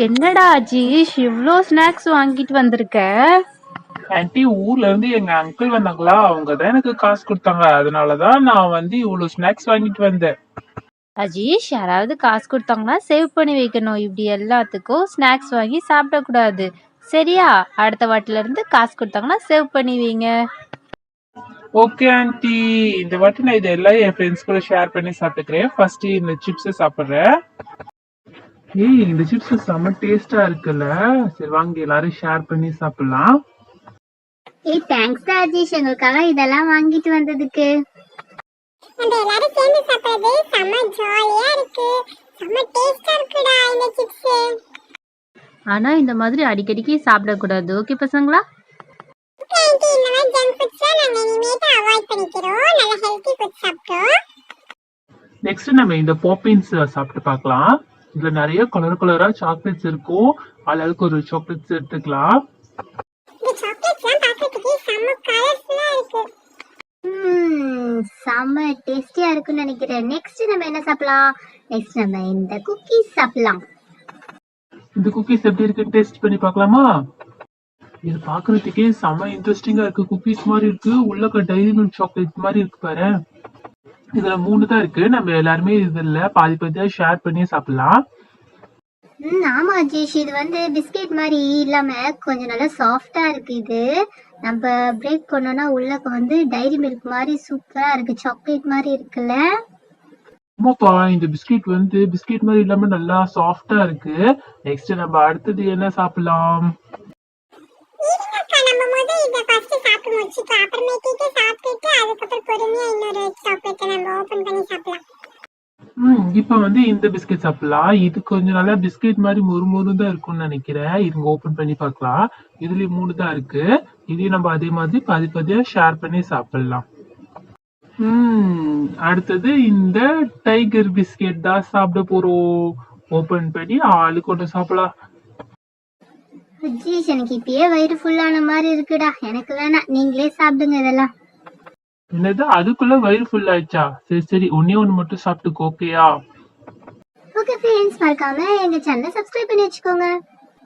என்னடா அஜீஷ் இவ்ளோ ஸ்நாக்ஸ் வாங்கிட்டு வந்திருக்க? ஆன்ட்டி, ஊர்ல இருந்து எங்க அங்கிள் வந்தாங்களா, அவங்கதான் எனக்கு காசு கொடுத்தாங்க. அதனாலதான் நான் இவ்வளவு ஸ்நாக்ஸ் வாங்கிட்டு வந்தேன். அஜீஷ், யாராவது காசு கொடுத்தாங்கன்னா சேவ் பண்ணி வைக்கணும். இப்படி எல்லாத்துக்கும் ஸ்நாக்ஸ் வாங்கி சாப்பிடக்கூடாது, சரியா? அடுத்த வாட்டில இருந்து காசு கொடுத்தாங்கன்னா சேவ் பண்ணி வைங்க. ஓகே ஆன்ட்டி, இந்த வாட்டி நான் இதெல்லாம் என் ஃப்ரெண்ட்ஸ் கூட ஷேர் பண்ணி சாப்பிட்டுக்கிறேன். ஃபர்ஸ்ட் இந்த சிப்ஸ் சாப்பிடுறேன். ஏய், இந்த சிப்ஸ் செம்ம டேஸ்டா இருக்குல்ல. சரி வாங்க எல்லாரும் ஷேர் பண்ணி சாப்பிடலாம். ஏய், தேங்க்ஸ் அஜீஷ், எங்களுக்காக இதெல்லாம் வாங்கிட்டு வந்ததுக்கு. நம்ம எல்லாரும் சேர்ந்து சாப்பிடுறது செம்ம ஜாலியா இருக்கு. செம்ம டேஸ்டா இருக்குடா இந்த சிப்ஸ். ஆனா இந்த மாதிரி அடிக்கடிக்கு சாப்பிடக்கூடாது, ஓகே பசங்களா? ஓகே ஆன்ட்டி, இந்த மாதிரி ஜங்க் ஃபுட்ஸ்லாம் நாங்க இனிமேட்டு அவாய்ட் பண்ணிக்கிறோம். நல்ல ஹெல்தி ஃபுட் சாப்பிட்டோம். நெக்ஸ்ட் நம்ம இந்த பாப்பின்ஸ் சாப்பிட்டு பார்க்கலாம். இதுல நிறைய கலர் கலரா சாக்லேட்ஸ் இருக்கும். ஆளுக்கு ஒரு சாக்லேட்ஸ் எடுத்துக்கலாம். இந்த சாக்லேட்ஸ்லாம் பார்க்கிறதுக்கு செம்ம கலர்ஃபுல்லா இருக்கு. செம்ம டேஸ்டியா இருக்குன்னு நினைக்கிறேன். நெக்ஸ்ட் நம்ம என்ன சாப்பிடலாம்? நெக்ஸ்ட் நம்ம இந்த குக்கீஸ் சாப்பிடலாம். இந்த குக்கீஸ் எப்படி இருக்குன்னு டேஸ்ட் பண்ணி பார்க்கலாமா? இது பாக்குறதுக்கே செம்ம இன்ட்ரெஸ்டிங்கா இருக்கு. குக்கீஸ் மாதிரி இருக்கு, உள்ள டைரி மில்க் சாக்லேட் மாதிரி இருக்கு பாரு. இதுல 3 தான் இருக்கு. நம்ம எல்லாருமே இதுல பாதி பாதியா ஷேர் பண்ணி சாப்பிடலாம். ஆமா அஜீஷ், இது வந்து பிஸ்கெட் மாதிரி இல்லாம கொஞ்சம் நல்லா சாஃப்டா இருக்கு. இது நம்ம பிரேக் பண்ணோம்னா உள்ள வந்து டைரி மில்க் மாதிரி சூப்பரா இருக்கு. சாக்லேட் மாதிரி இருக்குல்ல? ஆமாப்பா, இந்த பிஸ்கெட் வந்து பிஸ்கெட் மாதிரி இல்லாம நல்லா சாஃப்டா இருக்கு. நெக்ஸ்ட் நம்ம அடுத்தது என்ன சாப்பிடலாம்? நம்ம முதல்ல இத ஃபர்ஸ்ட் சாப்பிட்டு முடிச்சிட்டு அப்புறமேட்டு சாப்பிட்டுட்டு அதுக்கப்புறம் பொறுமையா இன்னொரு சாக்லேட்டை நம்ம ஓபன் பண்ணி சாப்பிடலாம். இப்ப வந்து இந்த பிஸ்கெட் சாப்பிடலாம். இது கொஞ்சம் நல்லா பிஸ்கெட் மாதிரி மொறு தான் இருக்கும்னு நினைக்கிறேன். இதுங்க ஓபன் பண்ணி பார்க்கலாம். இதுலயும் 3 தான் இருக்கு. இதையும் நம்ம அதே மாதிரி பாதி பாதியா ஷேர் பண்ணி சாப்பிடலாம். அடுத்தது இந்த டைகர் பிஸ்கெட் தான் சாப்பிட போறோம். ஓபன் பண்ணி ஆளுக்கு ஒன்று சாப்பிடலாம். அஜீஷ், எனக்கு இப்பயே வயிறு ஃபுல்லான மாதிரி இருக்குடா. எனக்கு வேணாம், நீங்களே சாப்பிடுங்க இதெல்லாம். என்னது, அதுக்குள்ள வயிறு ஃபுல் ஆயிடுச்சா? சரி சரி, ஒன்னே ஒன்று மட்டும் சாப்பிட்டுக்கோ, ஓகேயா? ஓகே ஃப்ரெண்ட்ஸ், மறக்காம எங்க சேனலை சப்ஸ்கிரைப் பண்ணி வச்சுக்கோங்க.